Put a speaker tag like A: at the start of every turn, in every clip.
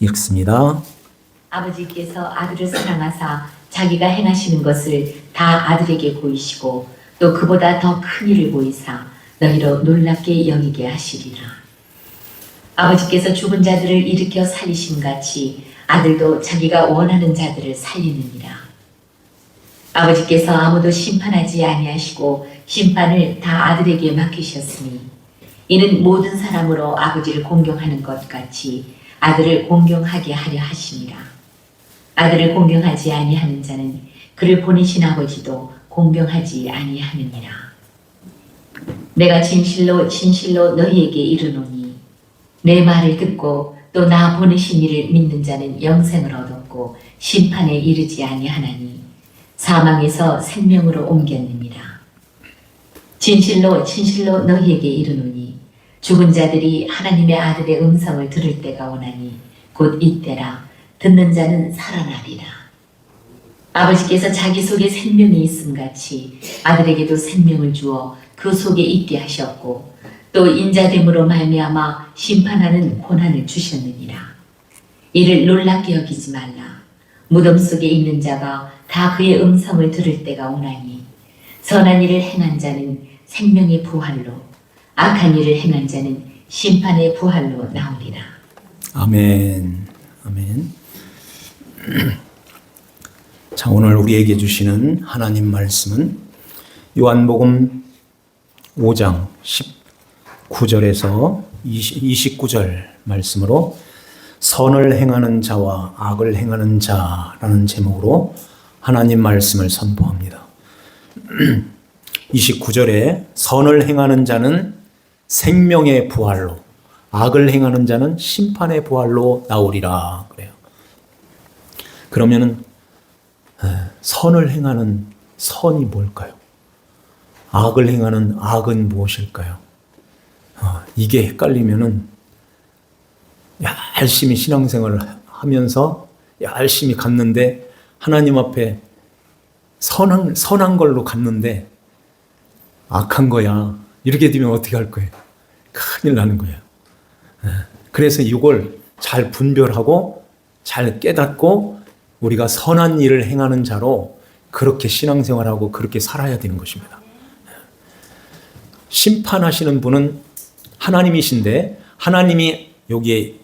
A: 읽습니다.
B: 아버지께서 아들을 사랑하사 자기가 행하시는 것을 다 아들에게 보이시고 또 그보다 더 큰 일을 보이사 너희로 놀랍게 여기게 하시리라. 아버지께서 죽은 자들을 일으켜 살리심 같이 아들도 자기가 원하는 자들을 살리느니라. 아버지께서 아무도 심판하지 아니하시고 심판을 다 아들에게 맡기셨으니 이는 모든 사람으로 아버지를 공경하는 것 같이 아들을 공경하게 하려 하심이라. 아들을 공경하지 아니하는 자는 그를 보내신 아버지도 공경하지 아니하느니라. 내가 진실로 진실로 너희에게 이르노니 내 말을 듣고 또 나 보내신 이를 믿는 자는 영생을 얻었고 심판에 이르지 아니하나니 사망에서 생명으로 옮겼느니라. 진실로 진실로 너희에게 이르노니 죽은 자들이 하나님의 아들의 음성을 들을 때가 오나니 곧 이때라. 듣는 자는 살아나리라. 아버지께서 자기 속에 생명이 있음 같이 아들에게도 생명을 주어 그 속에 있게 하셨고 또 인자됨으로 말미암아 심판하는 권한을 주셨느니라. 이를 놀랍게 여기지 말라. 무덤 속에 있는 자가 다 그의 음성을 들을 때가 오나니 선한 일을 행한 자는 생명의 부활로 악한 일을 행한 자는 심판의 부활로 나오리라.
A: 아멘. 아멘. 자, 오늘 우리에게 주시는 하나님 말씀은 요한복음 5장 19절에서 29절 말씀으로 선을 행하는 자와 악을 행하는 자라는 제목으로 하나님 말씀을 선포합니다. 29절에 선을 행하는 자는 생명의 부활로, 악을 행하는 자는 심판의 부활로 나오리라 그래요. 그러면은 선을 행하는 선이 뭘까요? 악을 행하는 악은 무엇일까요? 이게 헷갈리면은 열심히 신앙생활을 하면서 열심히 갔는데 하나님 앞에 선한 걸로 갔는데 악한 거야. 이렇게 되면 어떻게 할 거예요? 큰일 나는 거예요. 그래서 이걸 잘 분별하고 잘 깨닫고 우리가 선한 일을 행하는 자로 그렇게 신앙생활하고 그렇게 살아야 되는 것입니다. 심판하시는 분은 하나님이신데 하나님이 여기에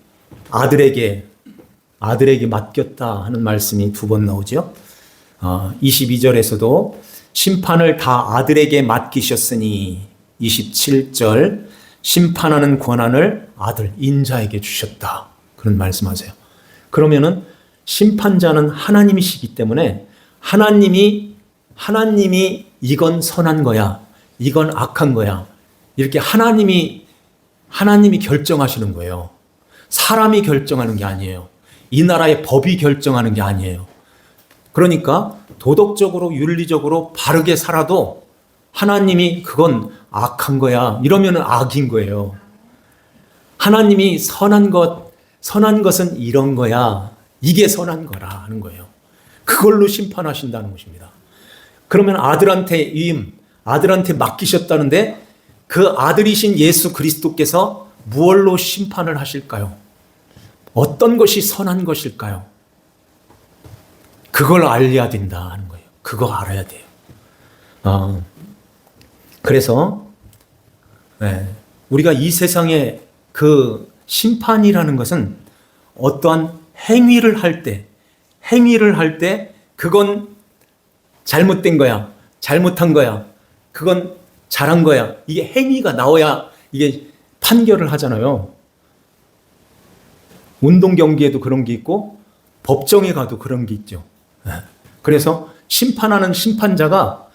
A: 아들에게 맡겼다 하는 말씀이 두 번 나오죠. 22절에서도 심판을 다 아들에게 맡기셨으니 27절 심판하는 권한을 아들 인자에게 주셨다. 그런 말씀하세요. 그러면은 심판자는 하나님이시기 때문에 하나님이 이건 선한 거야. 이건 악한 거야. 이렇게 하나님이 결정하시는 거예요. 사람이 결정하는 게 아니에요. 이 나라의 법이 결정하는 게 아니에요. 그러니까 도덕적으로 윤리적으로 바르게 살아도 하나님이 그건 악한 거야. 이러면 악인 거예요. 하나님이 선한 것은 이런 거야. 이게 선한 거라 하는 거예요. 그걸로 심판하신다는 것입니다. 그러면 아들한테 맡기셨다는데 그 아들이신 예수 그리스도께서 무엇로 심판을 하실까요? 어떤 것이 선한 것일까요? 그걸 알아야 된다는 거예요. 그거 알아야 돼요. 그래서 우리가 이 세상에 그 심판이라는 것은 어떠한 행위를 할 때 그건 잘못된 거야. 잘못한 거야. 그건 잘한 거야. 이게 행위가 나와야 이게 판결을 하잖아요. 운동 경기에도 그런 게 있고 법정에 가도 그런 게 있죠. 그래서 심판하는 심판자가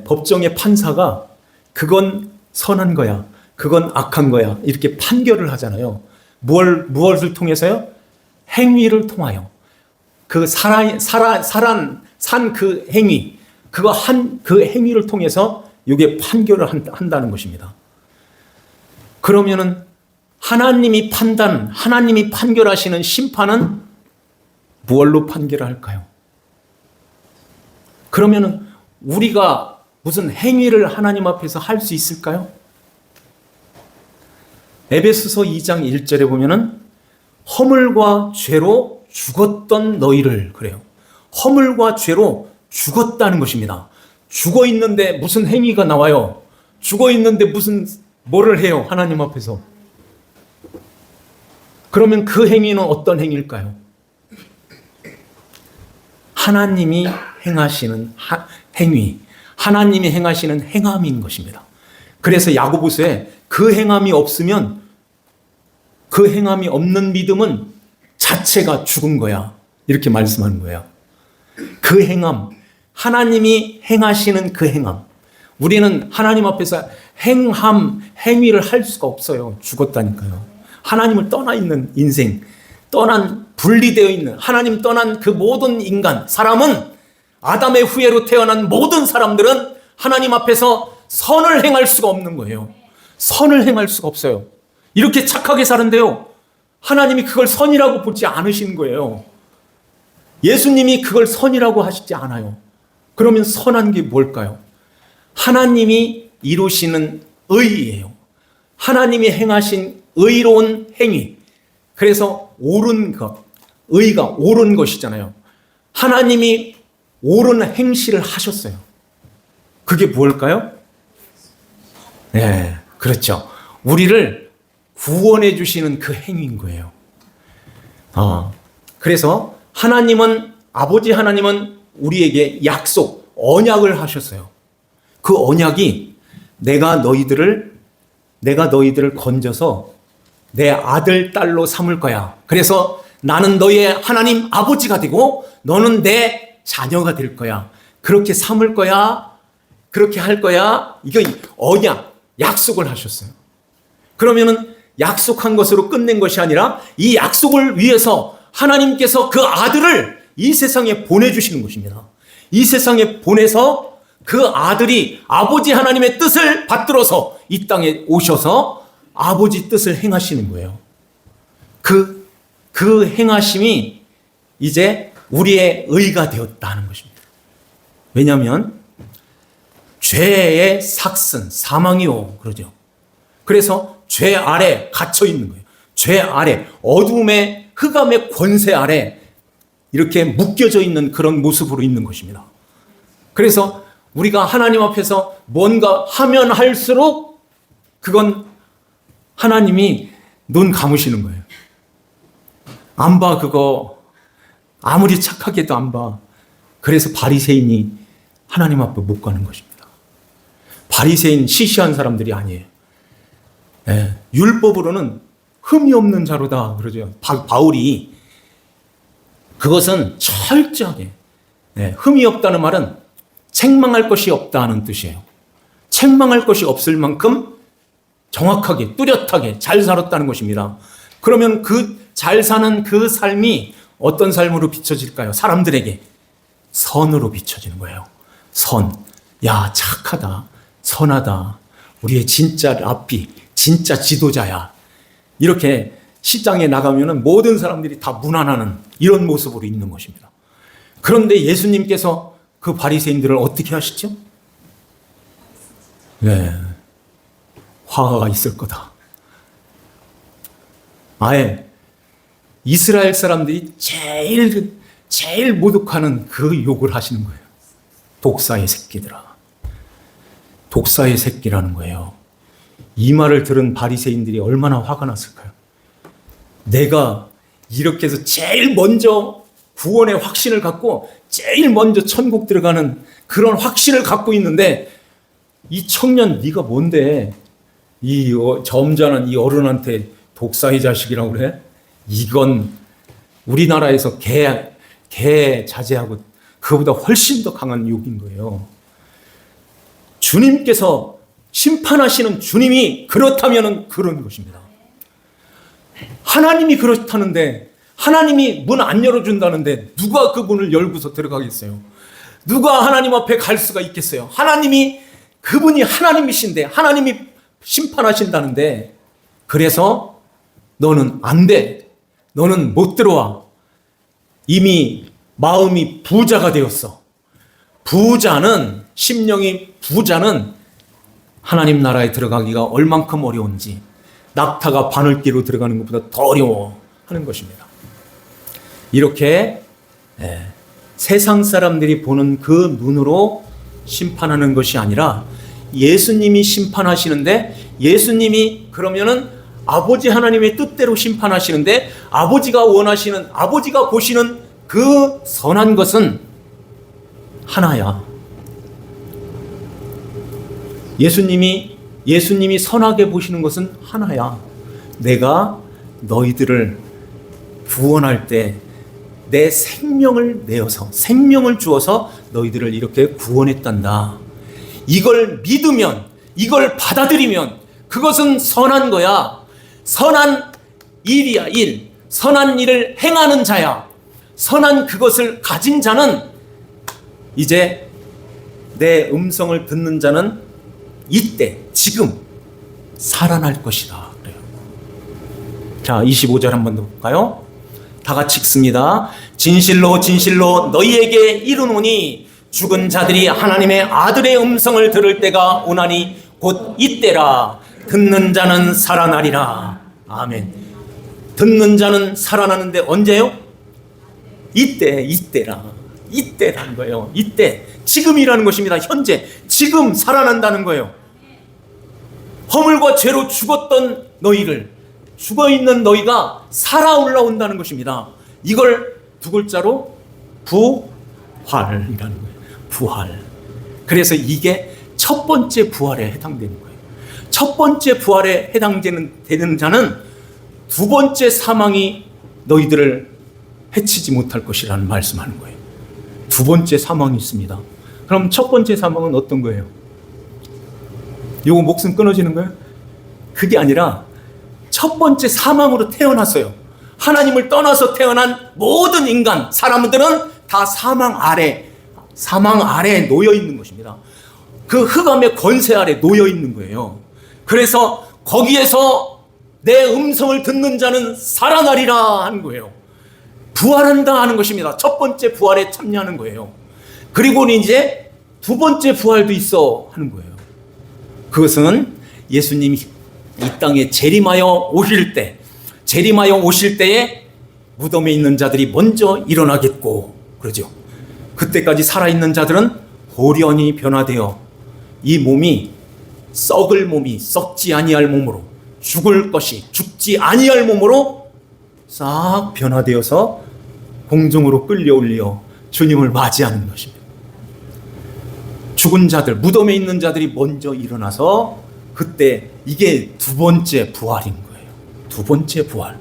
A: 법정의 판사가 그건 선한 거야. 그건 악한 거야. 이렇게 판결을 하잖아요. 무엇을 통해서요? 행위를 통하여. 그 산 그 행위, 그 행위를 통해서 이게 판결을 한다는 것입니다. 그러면은 하나님이 판결하시는 심판은 무엇로 판결을 할까요? 그러면은 우리가 무슨 행위를 하나님 앞에서 할 수 있을까요? 에베소서 2장 1절에 보면은 허물과 죄로 죽었던 너희를, 그래요. 허물과 죄로 죽었다는 것입니다. 죽어 있는데 무슨 행위가 나와요? 죽어 있는데 무슨 뭐를 해요? 하나님 앞에서. 그러면 그 행위는 어떤 행위일까요? 하나님이 행하시는 행위, 하나님이 행하시는 행함인 것입니다. 그래서 야고보서에 그 행함이 없으면, 그 행함이 없는 믿음은 자체가 죽은 거야, 이렇게 말씀하는 거예요. 그 행함, 하나님이 행하시는 그 행함. 우리는 하나님 앞에서 행위를 할 수가 없어요. 죽었다니까요. 하나님을 떠나 있는 인생, 분리되어 있는, 하나님 떠난 그 모든 인간, 사람은, 아담의 후예로 태어난 모든 사람들은 하나님 앞에서 선을 행할 수가 없는 거예요. 선을 행할 수가 없어요. 이렇게 착하게 사는데요, 하나님이 그걸 선이라고 보지 않으시는 거예요. 예수님이 그걸 선이라고 하시지 않아요. 그러면 선한 게 뭘까요? 하나님이 이루시는 의예요. 하나님이 행하신 의로운 행위. 그래서 옳은 것, 의가 옳은 것이잖아요. 하나님이 옳은 행실을 하셨어요. 그게 뭘까요? 네, 그렇죠. 우리를 구원해 주시는 그 행위인 거예요. 그래서 아버지 하나님은 우리에게 약속, 언약을 하셨어요. 그 언약이 내가 너희들을 건져서 내 아들, 딸로 삼을 거야. 그래서 나는 너의 하나님 아버지가 되고 너는 내 자녀가 될 거야. 그렇게 삼을 거야. 그렇게 할 거야. 이거 언약, 약속을 하셨어요. 그러면은 약속한 것으로 끝낸 것이 아니라 이 약속을 위해서 하나님께서 그 아들을 이 세상에 보내주시는 것입니다. 이 세상에 보내서 그 아들이 아버지 하나님의 뜻을 받들어서 이 땅에 오셔서 아버지 뜻을 행하시는 거예요. 그 행하심이 이제 우리의 의가 되었다는 것입니다. 왜냐하면 죄의 삭슨, 사망이요, 그러죠. 그래서 죄 아래 갇혀 있는 거예요. 죄 아래, 어둠의 흑암의 권세 아래 이렇게 묶여져 있는 그런 모습으로 있는 것입니다. 그래서 우리가 하나님 앞에서 뭔가 하면 할수록 그건 하나님이 눈 감으시는 거예요. 안 봐, 그거. 아무리 착하게도 안 봐. 그래서 바리새인이 하나님 앞에 못 가는 것입니다. 바리새인 시시한 사람들이 아니에요. 네, 율법으로는 흠이 없는 자로다 그러죠. 바울이. 그것은 철저하게, 흠이 없다는 말은 책망할 것이 없다는 뜻이에요. 책망할 것이 없을 만큼 정확하게, 뚜렷하게 잘 살았다는 것입니다. 그러면 그 잘 사는 그 삶이 어떤 삶으로 비춰질까요? 사람들에게 선으로 비춰지는 거예요. 선. 야, 착하다. 선하다. 우리의 진짜 랍비, 진짜 지도자야. 이렇게 시장에 나가면은 모든 사람들이 다 문안하는 이런 모습으로 있는 것입니다. 그런데 예수님께서 그 바리새인들을 어떻게 하시죠? 네, 화가 있을 거다. 아예 이스라엘 사람들이 제일 모독하는 그 욕을 하시는 거예요. 독사의 새끼들아. 독사의 새끼라는 거예요. 이 말을 들은 바리새인들이 얼마나 화가 났을까요? 내가 이렇게 해서 제일 먼저 구원의 확신을 갖고 제일 먼저 천국 들어가는 그런 확신을 갖고 있는데 이 청년 네가 뭔데 이 점잖은 이 어른한테 독사의 자식이라고 그래? 이건 우리나라에서 개 자제하고 그보다 훨씬 더 강한 욕인 거예요. 주님께서 심판하시는 주님이 그렇다면 그런 것입니다. 하나님이 그렇다는데 하나님이 문 안 열어준다는데 누가 그 문을 열고서 들어가겠어요? 누가 하나님 앞에 갈 수가 있겠어요? 그분이 하나님이신데 하나님이 심판하신다는데 그래서 너는 안 돼. 너는 못 들어와. 이미 마음이 부자가 되었어. 심령이 부자는 하나님 나라에 들어가기가 얼만큼 어려운지 낙타가 바늘기로 들어가는 것보다 더 어려워. 하는 것입니다. 이렇게 세상 사람들이 보는 그 눈으로 심판하는 것이 아니라 예수님이 심판하시는데, 예수님이 그러면은 아버지 하나님의 뜻대로 심판하시는데, 아버지가 원하시는, 아버지가 보시는 그 선한 것은 하나야. 예수님이 선하게 보시는 것은 하나야. 내가 너희들을 구원할 때 내 생명을 내어서, 생명을 주어서 너희들을 이렇게 구원했단다. 이걸 믿으면, 이걸 받아들이면 그것은 선한 거야. 선한 일이야, 일. 선한 일을 행하는 자야. 선한 그것을 가진 자는, 이제 내 음성을 듣는 자는 이때, 지금 살아날 것이다. 그래요. 자, 25절 한번 더 볼까요? 다 같이 읽습니다. 진실로 진실로 너희에게 이르노니 죽은 자들이 하나님의 아들의 음성을 들을 때가 오나니 곧 이때라. 듣는 자는 살아나리라. 아멘. 듣는 자는 살아나는데 언제요? 이때라. 이때라는 거예요. 이때, 지금이라는 것입니다. 현재, 지금 살아난다는 거예요. 허물과 죄로 죽었던 너희를, 죽어있는 너희가 살아 올라온다는 것입니다. 이걸 두 글자로 부활이라는 거예요. 부활. 그래서 이게 첫 번째 부활에 해당되는 거예요. 첫 번째 부활에 해당되는 자는 두 번째 사망이 너희들을 해치지 못할 것이라는 말씀하는 거예요. 두 번째 사망이 있습니다. 그럼 첫 번째 사망은 어떤 거예요? 요거 목숨 끊어지는 거예요? 그게 아니라 첫 번째 사망으로 태어났어요. 하나님을 떠나서 태어난 모든 인간, 사람들은 다 사망 아래에 놓여 있는 것입니다. 그 흑암의 권세 아래 놓여 있는 거예요. 그래서 거기에서 내 음성을 듣는 자는 살아나리라 하는 거예요. 부활한다 하는 것입니다. 첫 번째 부활에 참여하는 거예요. 그리고는 이제 두 번째 부활도 있어 하는 거예요. 그것은 예수님이 이 땅에 재림하여 오실 때에 무덤에 있는 자들이 먼저 일어나겠고, 그러죠. 그때까지 살아있는 자들은 호련히 변화되어 이 몸이 썩을 몸이 썩지 아니할 몸으로, 죽을 것이 죽지 아니할 몸으로 싹 변화되어서 공중으로 끌려올려 주님을 맞이하는 것입니다. 죽은 자들, 무덤에 있는 자들이 먼저 일어나서, 그때 이게 두 번째 부활인 거예요. 두 번째 부활.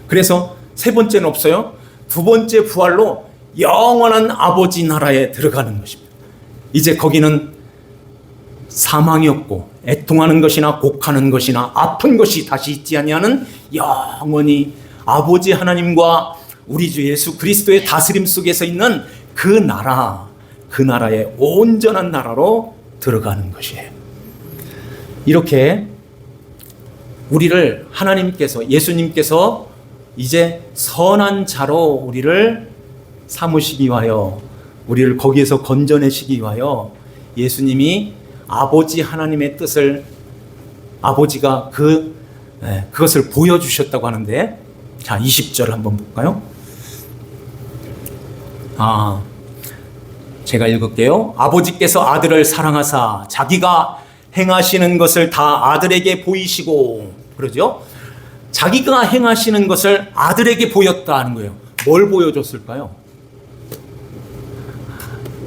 A: 그래서 세 번째는 없어요. 두 번째 부활로 영원한 아버지 나라에 들어가는 것입니다. 이제 거기는 사망이 없고 애통하는 것이나 곡하는 것이나 아픈 것이 다시 있지 아니하는 영원히 아버지 하나님과 우리 주 예수 그리스도의 다스림 속에서 있는 그 나라의 온전한 나라로 들어가는 것이에요. 이렇게 우리를 하나님께서, 예수님께서 이제 선한 자로 우리를 삼으시기 위하여, 우리를 거기에서 건져내시기 위하여 예수님이 아버지 하나님의 뜻을, 아버지가 그것을 보여주셨다고 하는데, 자, 20절 한번 볼까요? 제가 읽을게요. 아버지께서 아들을 사랑하사 자기가 행하시는 것을 다 아들에게 보이시고, 그러죠? 자기가 행하시는 것을 아들에게 보였다는 거예요. 뭘 보여줬을까요?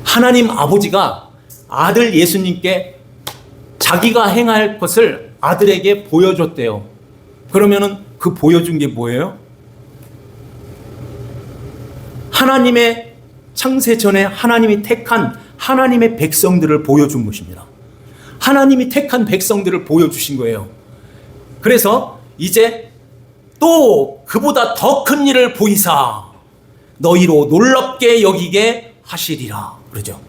A: 하나님 아버지가 아들 예수님께 자기가 행할 것을 아들에게 보여줬대요. 그러면은 그 보여준 게 뭐예요? 하나님의 창세 전에 하나님이 택한 하나님의 백성들을 보여준 것입니다. 하나님이 택한 백성들을 보여주신 거예요. 그래서 이제 또 그보다 더 큰 일을 보이사 너희로 놀랍게 여기게 하시리라. 그러죠.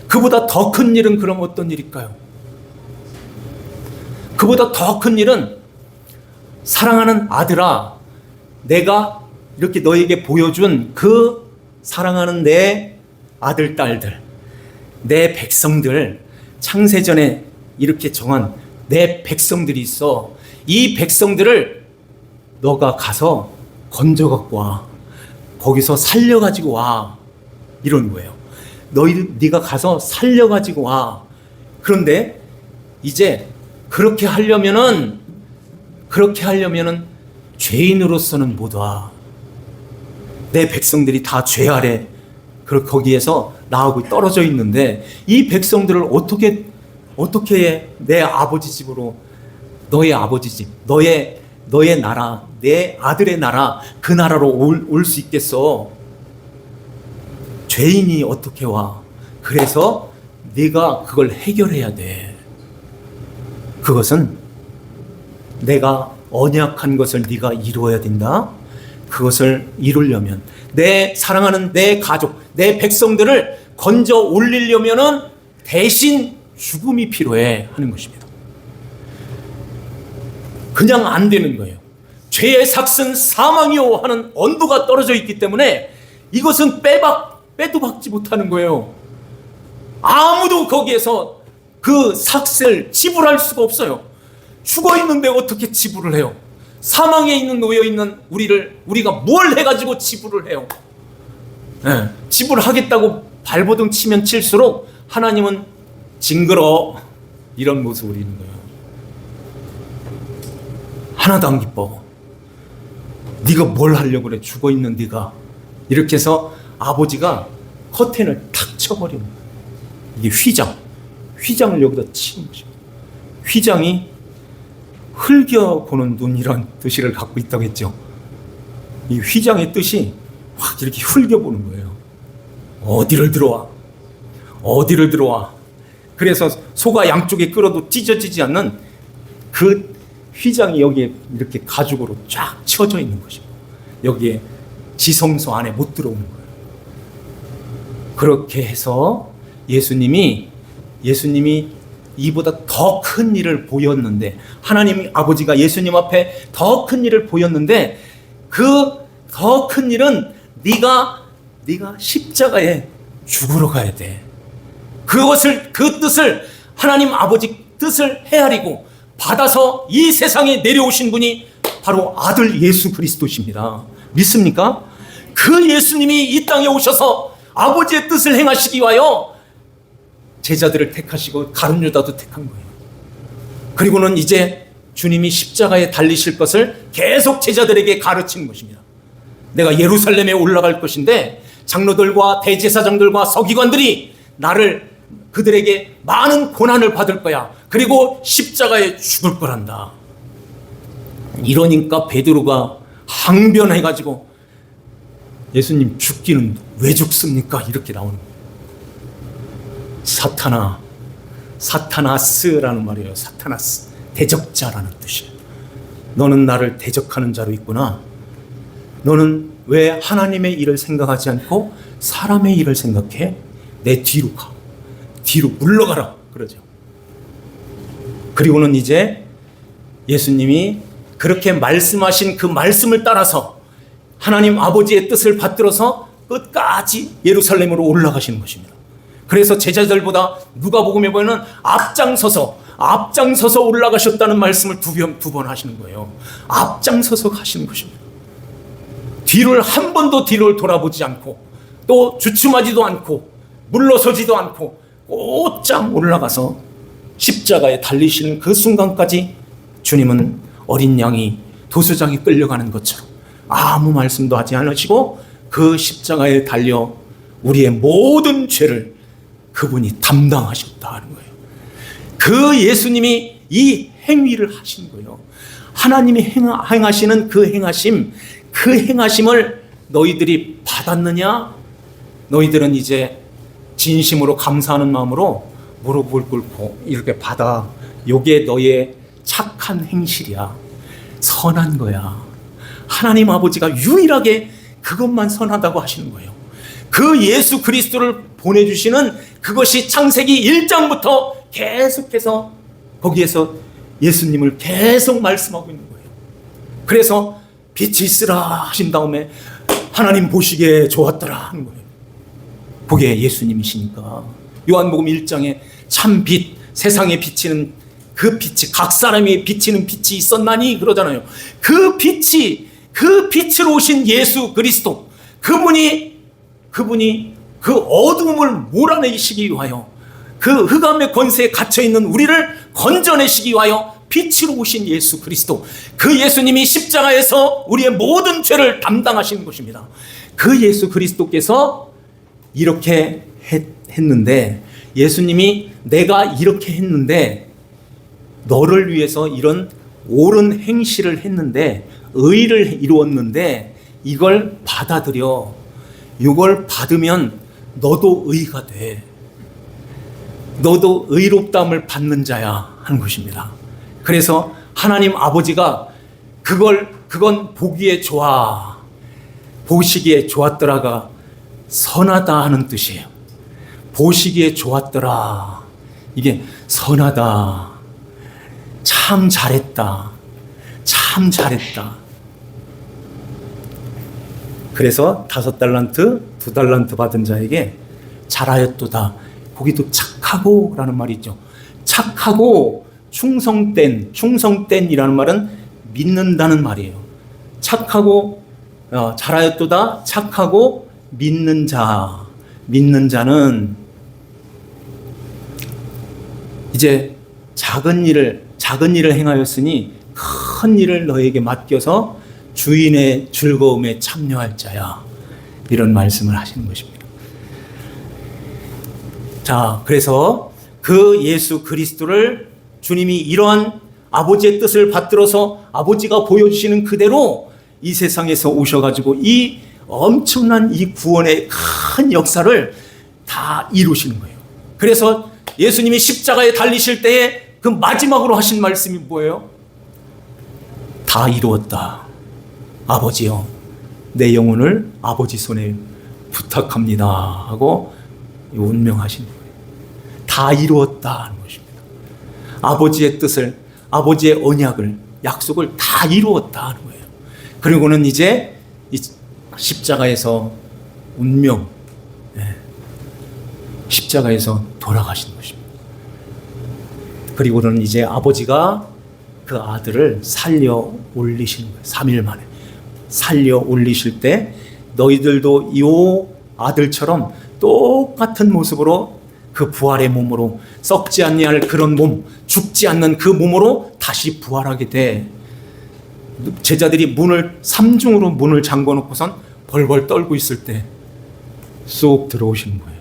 A: 그보다 더 큰 일은 그럼 어떤 일일까요? 그보다 더 큰 일은, 사랑하는 아들아, 내가 이렇게 너에게 보여준 그 사랑하는 내 아들, 딸들, 내 백성들, 창세전에 이렇게 정한 내 백성들이 있어. 이 백성들을 너가 가서 건져갖고 와. 거기서 살려가지고 와. 이런 거예요. 네가 가서 살려가지고 와. 그런데 이제 그렇게 하려면은 죄인으로서는 못 와. 내 백성들이 다 죄 아래 거기에서 나하고 떨어져 있는데 이 백성들을 어떻게 내 아버지 집으로, 너의 아버지 집, 너의 나라, 내 아들의 나라, 그 나라로 올 수 있겠어? 죄인이 어떻게 와? 그래서 네가 그걸 해결해야 돼. 그것은 내가 언약한 것을 네가 이루어야 된다. 그것을 이루려면 내 사랑하는 내 가족, 내 백성들을 건져 올리려면은 대신 죽음이 필요해 하는 것입니다. 그냥 안 되는 거예요. 죄의 삭은 사망이요 하는 언도가 떨어져 있기 때문에 이것은 빼도 박지 못하는 거예요. 아무도 거기에서 그 삭을 지불할 수가 없어요. 죽어 있는데 어떻게 지불을 해요? 사망에 놓여 있는 우리가 뭘 해가지고 지불을 해요? 네, 지불하겠다고 발버둥 치면 칠수록 하나님은 징그러 이런 모습을 이루는 거예요. 하나도 안 기뻐. 네가 뭘 하려고 그래? 죽어 있는 네가. 이렇게 해서 아버지가 커튼을 탁 쳐버리는 거예요. 이게 휘장을 여기다 치는 것입니다. 휘장이 흘겨보는 눈이란 뜻을 갖고 있다고 했죠. 이 휘장의 뜻이 확 이렇게 흘겨보는 거예요. 어디를 들어와. 그래서 소가 양쪽에 끌어도 찢어지지 않는 그 휘장이 여기에 이렇게 가죽으로 쫙 쳐져 있는 것입니다. 여기에 지성소 안에 못 들어오는 거예요. 그렇게 해서 예수님이 이보다 더 큰 일을 보였는데, 하나님 아버지가 예수님 앞에 더 큰 일을 보였는데, 그 더 큰 일은 네가 십자가에 죽으러 가야 돼. 그 뜻을, 하나님 아버지 뜻을 헤아리고 받아서 이 세상에 내려오신 분이 바로 아들 예수 그리스도십니다. 믿습니까? 그 예수님이 이 땅에 오셔서 아버지의 뜻을 행하시기 위하여 제자들을 택하시고 가룟 유다도 택한 거예요. 그리고는 이제 주님이 십자가에 달리실 것을 계속 제자들에게 가르치는 것입니다. 내가 예루살렘에 올라갈 것인데 장로들과 대제사장들과 서기관들이 그들에게 많은 고난을 받을 거야. 그리고 십자가에 죽을 거란다. 이러니까 베드로가 항변해가지고 예수님 죽기는 왜 죽습니까? 이렇게 나오는 거예요. 사타나스라는 말이에요. 사타나스, 대적자라는 뜻이에요. 너는 나를 대적하는 자로 있구나. 너는 왜 하나님의 일을 생각하지 않고 사람의 일을 생각해? 내 뒤로 가. 뒤로 물러가라. 그러죠. 그리고는 이제 예수님이 그렇게 말씀하신 그 말씀을 따라서 하나님 아버지의 뜻을 받들어서 끝까지 예루살렘으로 올라가시는 것입니다. 그래서 제자들보다 누가복음에 보면 앞장서서 올라가셨다는 말씀을 두 번 하시는 거예요. 앞장서서 가시는 것입니다. 한 번도 뒤를 돌아보지 않고 또 주춤하지도 않고 물러서지도 않고 곧장 올라가서 십자가에 달리시는 그 순간까지 주님은 어린 양이 도수장에 끌려가는 것처럼 아무 말씀도 하지 않으시고 그 십자가에 달려 우리의 모든 죄를 그분이 담당하셨다는 거예요. 그 예수님이 이 행위를 하신 거예요. 하나님이 행하시는 그 행하심을 너희들이 받았느냐? 너희들은 이제 진심으로 감사하는 마음으로 무릎을 꿇고 이렇게 받아. 요게 너의 착한 행실이야. 선한 거야. 하나님 아버지가 유일하게 그것만 선하다고 하시는 거예요. 그 예수 그리스도를 보내주시는 그것이 창세기 1장부터 계속해서 거기에서 예수님을 계속 말씀하고 있는 거예요. 그래서 빛이 있으라 하신 다음에 하나님 보시기에 좋았더라 하는 거예요. 그게 예수님이시니까. 요한복음 1장에 참 빛, 세상에 비치는 그 빛이, 각 사람이 비치는 빛이 있었나니 그러잖아요. 그 빛이 그 빛으로 오신 예수 그리스도, 그분이 그 어두움을 몰아내시기 위하여, 그 흑암의 권세에 갇혀있는 우리를 건져내시기 위하여 빛으로 오신 예수 그리스도, 그 예수님이 십자가에서 우리의 모든 죄를 담당하신 것입니다. 그 예수 그리스도께서 이렇게 했는데, 예수님이 내가 이렇게 했는데, 너를 위해서 이런 옳은 행실을 했는데, 의를 이루었는데, 이걸 받아들여. 이걸 받으면 너도 의가 돼. 너도 의롭다함을 받는 자야 하는 것입니다. 그래서 하나님 아버지가 그건 보기에 좋아, 보시기에 좋았더라가 선하다 하는 뜻이에요. 보시기에 좋았더라, 이게 선하다, 참 잘했다, 참 잘했다. 그래서 5달란트, 2달란트 받은 자에게 잘하였도다. 거기도 착하고 라는 말이 있죠. 착하고 충성된이라는 말은 믿는다는 말이에요. 착하고 잘하였도다. 착하고 믿는 자는 이제 작은 일을 행하였으니 큰 일을 너에게 맡겨서 주인의 즐거움에 참여할 자야. 이런 말씀을 하시는 것입니다. 자, 그래서 그 예수 그리스도를 주님이 이러한 아버지의 뜻을 받들어서 아버지가 보여주시는 그대로 이 세상에서 오셔가지고 이 엄청난 이 구원의 큰 역사를 다 이루시는 거예요. 그래서 예수님이 십자가에 달리실 때에 그 마지막으로 하신 말씀이 뭐예요? 다 이루었다. 아버지요, 내 영혼을 아버지 손에 부탁합니다 하고 운명하신 거예요. 다 이루었다 하는 것입니다. 아버지의 뜻을, 아버지의 언약을, 약속을 다 이루었다 하는 거예요. 그리고는 이제 이 십자가에서 운명, 십자가에서 돌아가신 것입니다. 그리고는 이제 아버지가 그 아들을 살려 올리시는 거예요. 3일 만에 살려 올리실 때 너희들도 이 아들처럼 똑같은 모습으로 그 부활의 몸으로, 썩지 아니할 그런 몸, 죽지 않는 그 몸으로 다시 부활하게 돼. 제자들이 삼중으로 문을 잠궈 놓고선 벌벌 떨고 있을 때 쏙 들어오시는 거예요.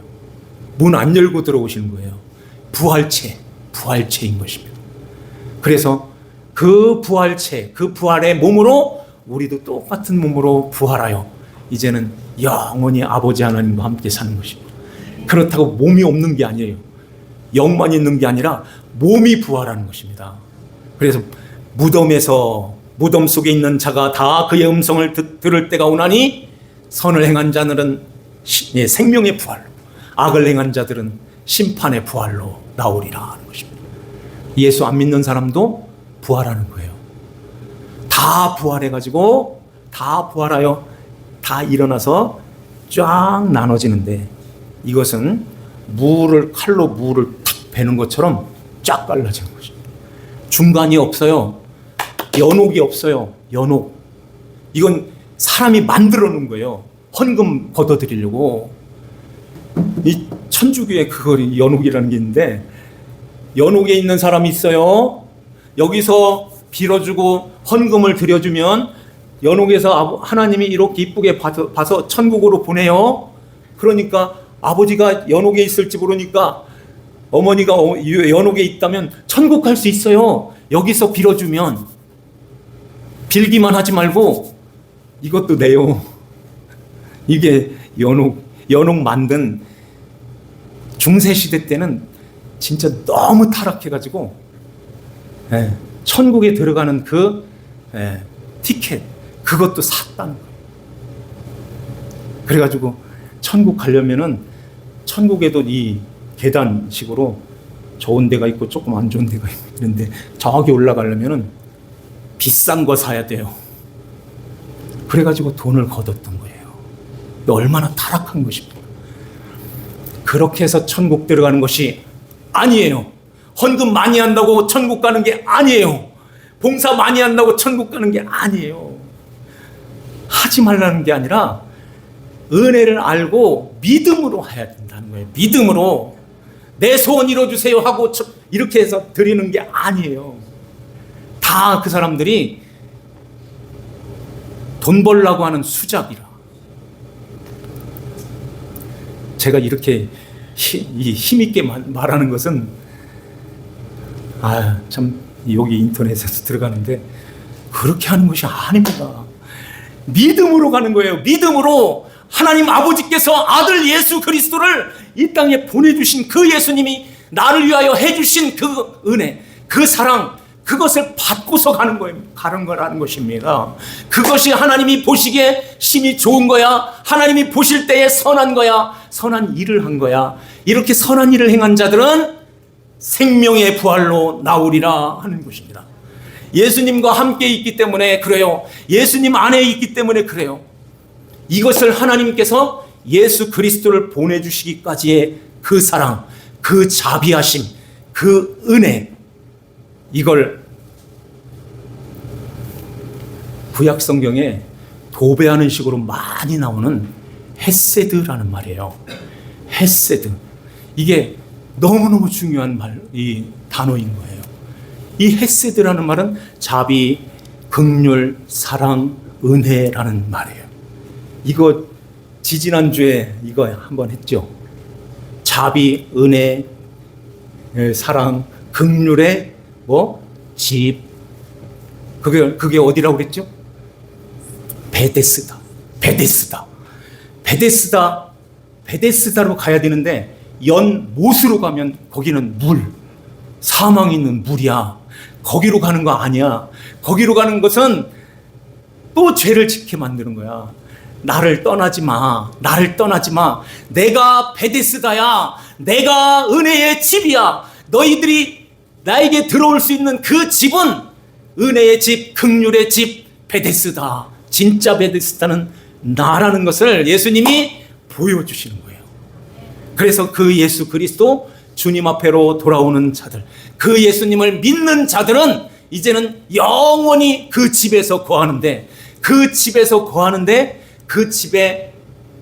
A: 문 안 열고 들어오시는 거예요. 부활체인 것입니다. 그래서 그 부활체, 그 부활의 몸으로 우리도 똑같은 몸으로 부활하여 이제는 영원히 아버지 하나님과 함께 사는 것입니다. 그렇다고 몸이 없는 게 아니에요. 영만 있는 게 아니라 몸이 부활하는 것입니다. 그래서 무덤 속에 있는 자가 다 그의 음성을 들을 때가 오나니 선을 행한 자들은 생명의 부활로, 악을 행한 자들은 심판의 부활로 나오리라 하는 것입니다. 예수 안 믿는 사람도 부활하는 거예요. 다 부활해가지고 다 부활하여 다 일어나서 쫙 나눠지는데, 이것은 칼로 물을 탁 베는 것처럼 쫙 갈라지는 것입니다. 중간이 없어요. 연옥이 없어요. 연옥. 이건 사람이 만들어 놓은 거예요. 헌금 걷어들이려고. 이 천주교에 그걸 연옥이라는 게 있는데, 연옥에 있는 사람이 있어요. 여기서 빌어주고 헌금을 드려주면 연옥에서 하나님이 이렇게 이쁘게 봐서 천국으로 보내요. 그러니까 아버지가 연옥에 있을지 모르니까 어머니가 연옥에 있다면 천국 갈 수 있어요. 여기서 빌어주면. 빌기만 하지 말고 이것도 내요. 이게 연옥 만든 중세시대 때는 진짜 너무 타락해가지고 천국에 들어가는 그 티켓, 그것도 샀다는 거예요. 그래가지고 천국 가려면은 천국에도 이 계단식으로 좋은 데가 있고 조금 안 좋은 데가 있는데, 저기 올라가려면은 비싼 거 사야 돼요. 그래가지고 돈을 걷었던 거예요. 얼마나 타락한 것입니까? 그렇게 해서 천국 들어가는 것이 아니에요. 헌금 많이 한다고 천국 가는 게 아니에요. 봉사 많이 한다고 천국 가는 게 아니에요. 하지 말라는 게 아니라 은혜를 알고 믿음으로 해야 된다는 거예요. 믿음으로 내 소원 이뤄주세요 하고 이렇게 해서 드리는 게 아니에요. 다 그 사람들이 돈 벌려고 하는 수작이라. 제가 이렇게 힘있게 말하는 것은 참 여기 인터넷에서 들어가는데 그렇게 하는 것이 아닙니다. 믿음으로 가는 거예요. 믿음으로 하나님 아버지께서 아들 예수 그리스도를 이 땅에 보내주신 그 예수님이 나를 위하여 해주신 그 은혜, 그 사랑, 그것을 받고서 가는 거예요. 가는 거라는 것입니다. 그것이 하나님이 보시기에 심히 좋은 거야. 하나님이 보실 때에 선한 거야. 선한 일을 한 거야. 이렇게 선한 일을 행한 자들은 생명의 부활로 나오리라 하는 것입니다. 예수님과 함께 있기 때문에 그래요. 예수님 안에 있기 때문에 그래요. 이것을 하나님께서 예수 그리스도를 보내주시기까지의 그 사랑, 그 자비하심, 그 은혜, 이걸 구약 성경에 도배하는 식으로 많이 나오는 헤세드라는 말이에요. 헤세드. 이게 너무너무 중요한 이 단어인 거예요. 이 헤세드라는 말은 자비, 긍휼, 사랑, 은혜라는 말이에요. 이거 지지난주에 이거 한번 했죠. 자비, 은혜, 사랑, 긍휼의 집. 그게 어디라고 그랬죠? 베데스다로 가야 되는데 연못으로 가면 거기는 사망이 있는 물이야. 거기로 가는 거 아니야. 거기로 가는 것은 또 죄를 짓게 만드는 거야. 나를 떠나지 마. 내가 베데스다야. 내가 은혜의 집이야. 너희들이 나에게 들어올 수 있는 그 집은 은혜의 집, 긍휼의 집, 베데스다. 진짜 베데스다는 나라는 것을 예수님이 보여주시는 거예요. 그래서 그 예수 그리스도 주님 앞에로 돌아오는 자들, 그 예수님을 믿는 자들은 이제는 영원히 그 집에서 거하는데 그 집에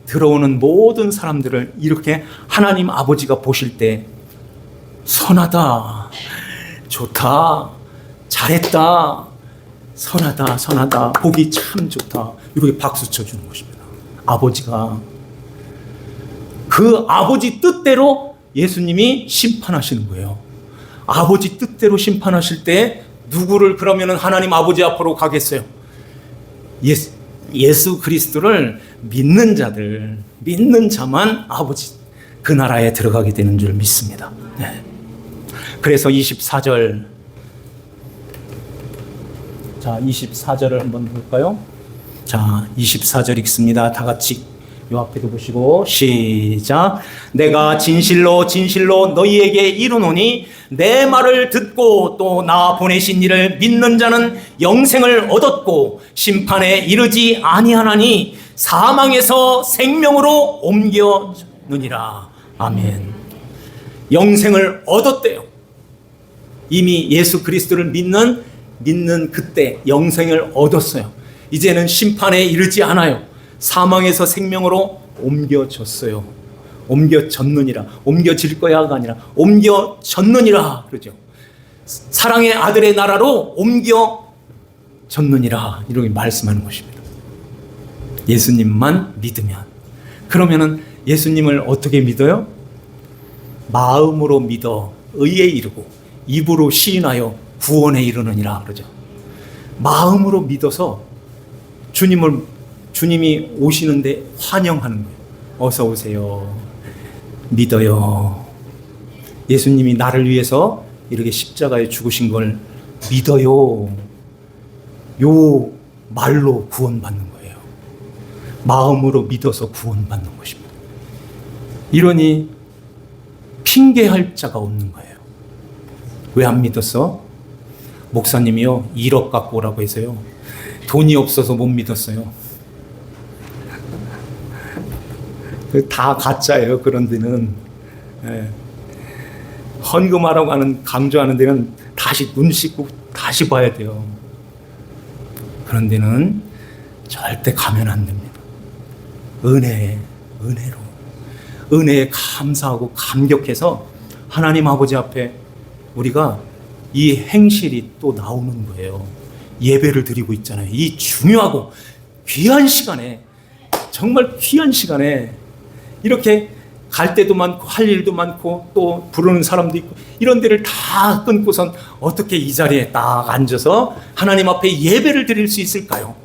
A: 들어오는 모든 사람들을 이렇게 하나님 아버지가 보실 때 선하다, 좋다, 잘했다, 선하다, 보기 참 좋다, 이렇게 박수 쳐주는 것입니다. 아버지가 그 아버지 뜻대로 예수님이 심판하시는 거예요. 아버지 뜻대로 심판하실 때 누구를 그러면 하나님 아버지 앞으로 가겠어요? 예수 그리스도를 믿는 자만 아버지 그 나라에 들어가게 되는 줄 믿습니다. 네. 그래서 24절, 자 24절을 한번 볼까요? 자 24절 읽습니다. 다 같이 요 앞에도 보시고 시작. 내가 진실로 너희에게 이르노니 내 말을 듣고 또 나 보내신 이를 믿는 자는 영생을 얻었고 심판에 이르지 아니하나니 사망에서 생명으로 옮겨느니라. 아멘. 영생을 얻었대요. 이미 예수 그리스도를 믿는 그때 영생을 얻었어요. 이제는 심판에 이르지 않아요. 사망에서 생명으로 옮겨졌어요. 옮겨졌느니라. 옮겨질 거야가 아니라 옮겨졌느니라 그러죠. 사랑의 아들의 나라로 옮겨졌느니라 이렇게 말씀하는 것입니다. 예수님만 믿으면. 그러면은 예수님을 어떻게 믿어요? 마음으로 믿어 의에 이르고 입으로 시인하여 구원에 이르느니라 그러죠. 마음으로 믿어서 주님이 오시는데 환영하는 거예요. 어서 오세요. 믿어요. 예수님이 나를 위해서 이렇게 십자가에 죽으신 걸 믿어요. 요 말로 구원받는 거예요. 마음으로 믿어서 구원받는 것입니다. 이러니 핑계할 자가 없는 거예요. 왜 안 믿었어? 목사님이요 1억 갖고 오라고 해서요. 돈이 없어서 못 믿었어요. 다 가짜예요. 그런 데는. 헌금하라고 하는 강조하는 데는 다시 눈 씻고 다시 봐야 돼요. 그런 데는 절대 가면 안 됩니다. 은혜로. 은혜에 감사하고 감격해서 하나님 아버지 앞에 우리가 이 행실이 또 나오는 거예요. 예배를 드리고 있잖아요. 이 중요하고 귀한 시간에, 정말 귀한 시간에 이렇게 갈 때도 많고 할 일도 많고 또 부르는 사람도 있고 이런 데를 다 끊고선 어떻게 이 자리에 딱 앉아서 하나님 앞에 예배를 드릴 수 있을까요?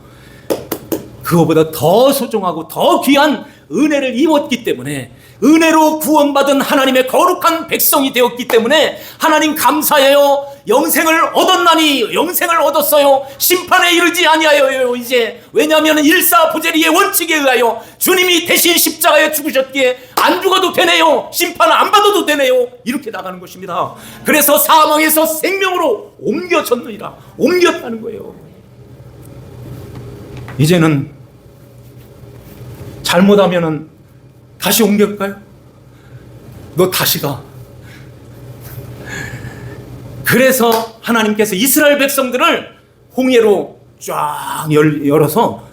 A: 그거보다 더 소중하고 더 귀한 은혜를 입었기 때문에, 은혜로 구원받은 하나님의 거룩한 백성이 되었기 때문에 하나님 감사해요. 영생을 얻었나니 영생을 얻었어요. 심판에 이르지 아니하여요. 이제 왜냐하면 일사부재리의 원칙에 의하여 주님이 대신 십자가에 죽으셨기에 안 죽어도 되네요. 심판을 안 받아도 되네요. 이렇게 나가는 것입니다. 그래서 사망에서 생명으로 옮겨졌느니라. 옮겼다는 거예요. 이제는 잘못하면은 다시 옮길까요? 너 다시 가. 그래서 하나님께서 이스라엘 백성들을 홍해로 쫙 열어서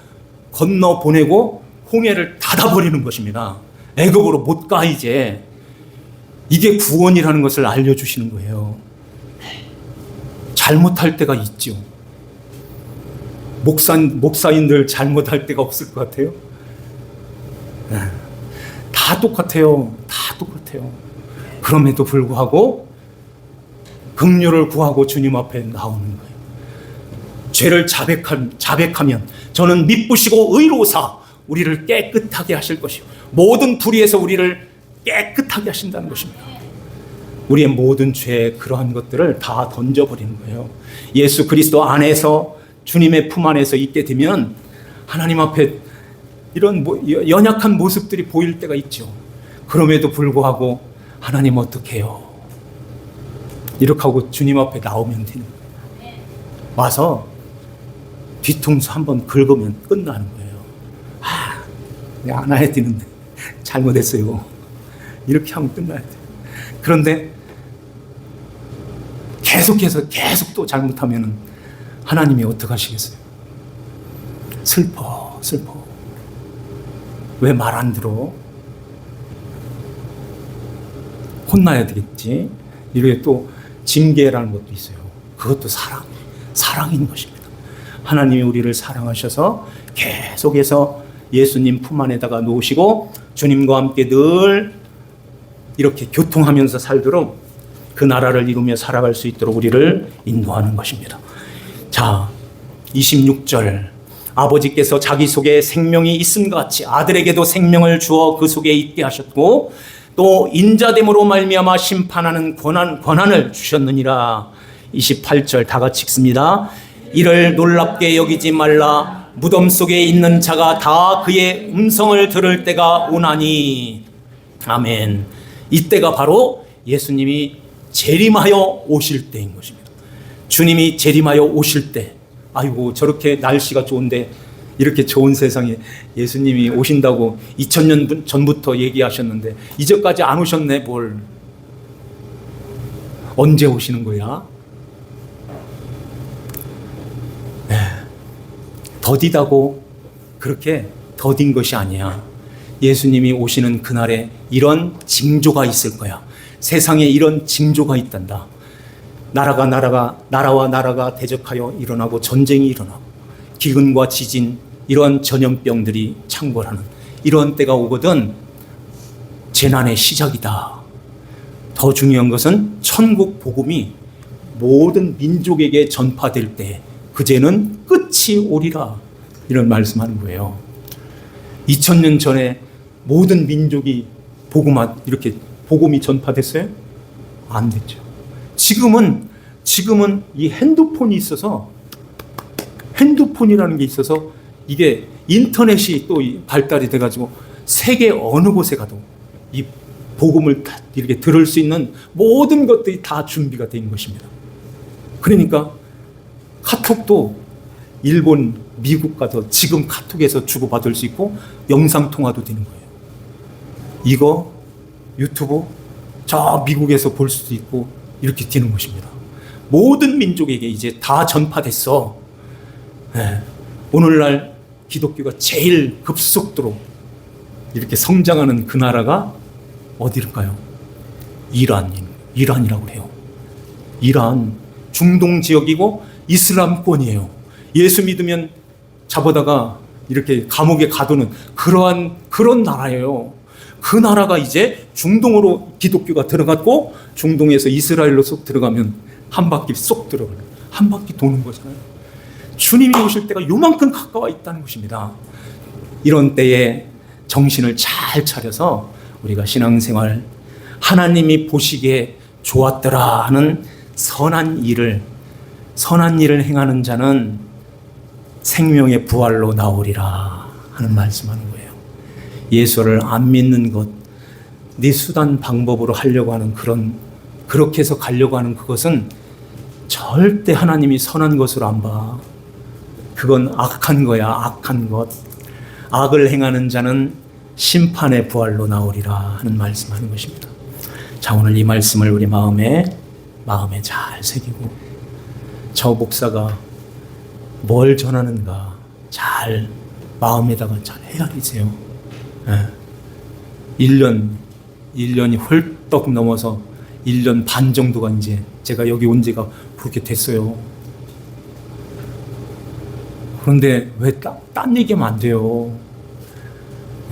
A: 건너 보내고 홍해를 닫아버리는 것입니다. 애굽으로 못 가 이제. 이게 구원이라는 것을 알려주시는 거예요. 잘못할 때가 있죠. 목사인들 잘못할 때가 없을 것 같아요. 다 똑같아요. 다 똑같아요. 그럼에도 불구하고 긍휼을 구하고 주님 앞에 나오는 거예요. 죄를 자백하면 저는 미쁘시고 의로우사 우리를 깨끗하게 하실 것이요 모든 불의에서 우리를 깨끗하게 하신다는 것입니다. 우리의 모든 죄, 그러한 것들을 다 던져버리는 거예요. 예수 그리스도 안에서, 주님의 품 안에서 있게 되면 하나님 앞에 이런 연약한 모습들이 보일 때가 있죠. 그럼에도 불구하고 하나님 어떻게 해요? 이렇게 하고 주님 앞에 나오면 되는 거예요. 와서 뒤통수 한번 긁으면 끝나는 거예요. 내가 안아야 되는데 잘못했어요. 이렇게 하면 끝나야 돼요. 그런데 계속 또 잘못하면 하나님이 어떻게 하시겠어요? 슬퍼. 왜 말 안 들어? 혼나야 되겠지. 이렇게 또 징계라는 것도 있어요. 그것도 사랑인 것입니다. 하나님이 우리를 사랑하셔서 계속해서 예수님 품 안에다가 놓으시고 주님과 함께 늘 이렇게 교통하면서 살도록 그 나라를 이루며 살아갈 수 있도록 우리를 인도하는 것입니다. 자, 26절. 아버지께서 자기 속에 생명이 있음과 같이 아들에게도 생명을 주어 그 속에 있게 하셨고 또 인자됨으로 말미암아 심판하는 권한을 주셨느니라. 28절 다 같이 읽습니다. 이를 놀랍게 여기지 말라. 무덤 속에 있는 자가 다 그의 음성을 들을 때가 오나니. 아멘. 이때가 바로 예수님이 재림하여 오실 때인 것입니다. 주님이 재림하여 오실 때, 아이고 저렇게 날씨가 좋은데 이렇게 좋은 세상에 예수님이 오신다고 2000년 전부터 얘기하셨는데 이제까지 안 오셨네. 뭘 언제 오시는 거야? 더디다고 그렇게 더딘 것이 아니야. 예수님이 오시는 그날에 이런 징조가 있을 거야. 세상에 이런 징조가 있단다. 나라와 나라가 대적하여 일어나고 전쟁이 일어나고 기근과 지진, 이러한 전염병들이 창궐하는 이런 때가 오거든 재난의 시작이다. 더 중요한 것은 천국 복음이 모든 민족에게 전파될 때 그제는 끝이 오리라. 이런 말씀하는 거예요. 2000년 전에 모든 민족이 이렇게 복음이 전파됐어요? 안 됐죠. 지금은 이 핸드폰이 있어서, 핸드폰이라는 게 있어서 이게 인터넷이 또 발달이 돼가지고 세계 어느 곳에 가도 이 복음을 이렇게 들을 수 있는 모든 것들이 다 준비가 된 것입니다. 그러니까 카톡도 일본, 미국 가서 지금 카톡에서 주고받을 수 있고 영상통화도 되는 거예요. 이거 유튜브 저 미국에서 볼 수도 있고 이렇게 되는 것입니다. 모든 민족에게 이제 다 전파됐어. 네. 오늘날 기독교가 제일 급속도로 이렇게 성장하는 그 나라가 어디일까요? 이란이라고 해요. 이란, 중동 지역이고 이슬람권이에요. 예수 믿으면 잡아다가 이렇게 감옥에 가두는 그런 나라예요. 그 나라가 이제 중동으로 기독교가 들어갔고, 중동에서 이스라엘로 쏙 들어가면 한 바퀴 쏙 들어가요. 한 바퀴 도는 거잖아요. 주님이 오실 때가 요만큼 가까워 있다는 것입니다. 이런 때에 정신을 잘 차려서 우리가 신앙생활, 하나님이 보시기에 좋았더라 하는 선한 일을 행하는 자는 생명의 부활로 나오리라 하는 말씀하는 거예요. 예수를 안 믿는 것, 네 수단 방법으로 하려고 하는 그렇게 해서 가려고 하는 그것은 절대 하나님이 선한 것으로 안 봐. 그건 악한 거야, 악한 것. 악을 행하는 자는 심판의 부활로 나오리라 하는 말씀하는 것입니다. 자, 오늘 이 말씀을 우리 마음에 잘 새기고, 저 목사가 뭘 전하는가 잘 마음에다가 잘 헤아리세요. 1년이 훌떡 넘어서 1년 반 정도가 이제 제가 여기 온 지가 그렇게 됐어요. 그런데 왜 딴 얘기하면 안 돼요?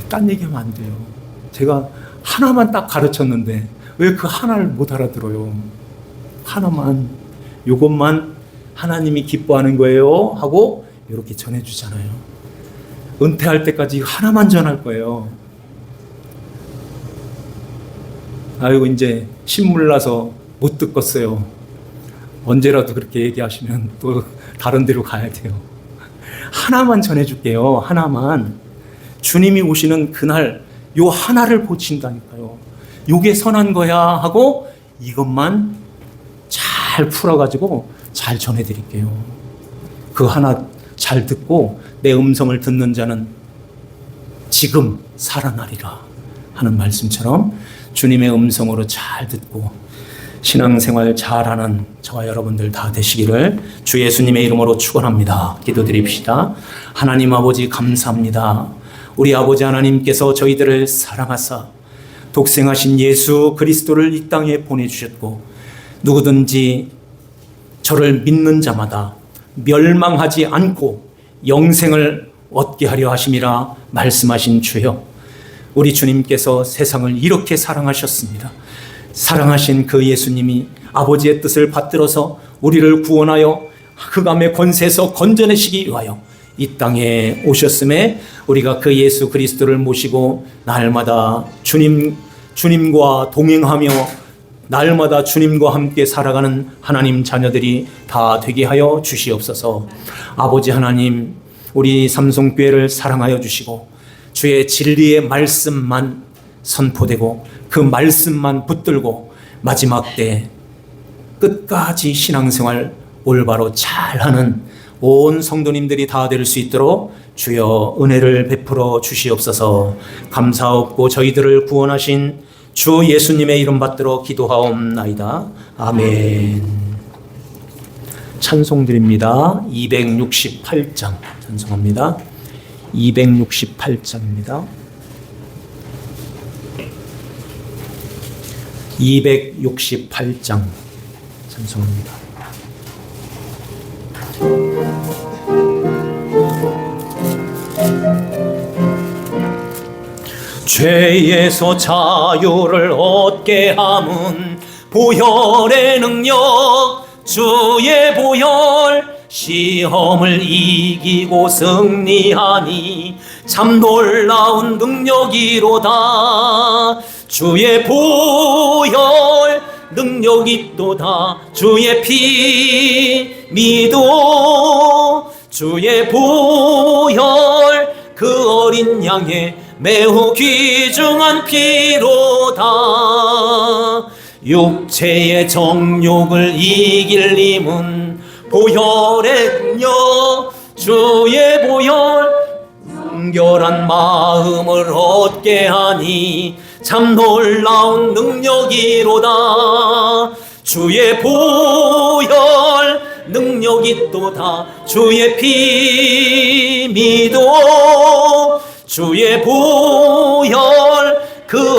A: 딴 얘기하면 안 돼요. 제가 하나만 딱 가르쳤는데 왜 그 하나를 못 알아들어요? 하나만, 요것만 하나님이 기뻐하는 거예요 하고 이렇게 전해주잖아요. 은퇴할 때까지 하나만 전할 거예요. 아이고 이제 신물 나서 못 듣겠어요. 언제라도 그렇게 얘기하시면 또 다른 데로 가야 돼요. 하나만 전해줄게요. 하나만. 주님이 오시는 그날 요 하나를 보친다니까요. 요게 선한 거야 하고 이것만 잘 풀어가지고 잘 전해드릴게요. 그 하나 잘 듣고 내 음성을 듣는 자는 지금 살아나리라 하는 말씀처럼 주님의 음성으로 잘 듣고 신앙생활 잘하는 저와 여러분들 다 되시기를 주 예수님의 이름으로 축원합니다. 기도드립시다. 하나님 아버지 감사합니다. 우리 아버지 하나님께서 저희들을 사랑하사 독생하신 예수 그리스도를 이 땅에 보내주셨고, 누구든지 저를 믿는 자마다 멸망하지 않고 영생을 얻게 하려 하심이라 말씀하신 주여, 우리 주님께서 세상을 이렇게 사랑하셨습니다. 사랑하신 그 예수님이 아버지의 뜻을 받들어서 우리를 구원하여 흑암의 권세에서 건져내시기 위하여 이 땅에 오셨음에 우리가 그 예수 그리스도를 모시고 날마다 주님과 동행하며 날마다 주님과 함께 살아가는 하나님 자녀들이 다 되게 하여 주시옵소서. 아버지 하나님, 우리 삼성교회를 사랑하여 주시고 주의 진리의 말씀만 선포되고 그 말씀만 붙들고 마지막 때 끝까지 신앙생활 올바로 잘하는 온 성도님들이 다 될 수 있도록 주여 은혜를 베풀어 주시옵소서. 감사없고 저희들을 구원하신 주 예수님의 이름 받들어 기도하옵나이다. 아멘. 찬송드립니다. 268장 찬송합니다. 268장입니다. 268장 찬송합니다. 죄에서 자유를 얻게 함은 보혈의 능력, 주의 보혈, 시험을 이기고 승리하니 참 놀라운 능력이로다. 주의 보혈 능력이 있도다. 주의 피 믿어. 주의 보혈 그 어린 양의 매우 귀중한 피로다. 육체의 정욕을 이길 힘은 보혈의 능력, 주의 보혈 순결한 마음을 얻게 하니 참 놀라운 능력이로다. 주의 보혈 능력이 또다 주의 피 믿어 주의 보혈 그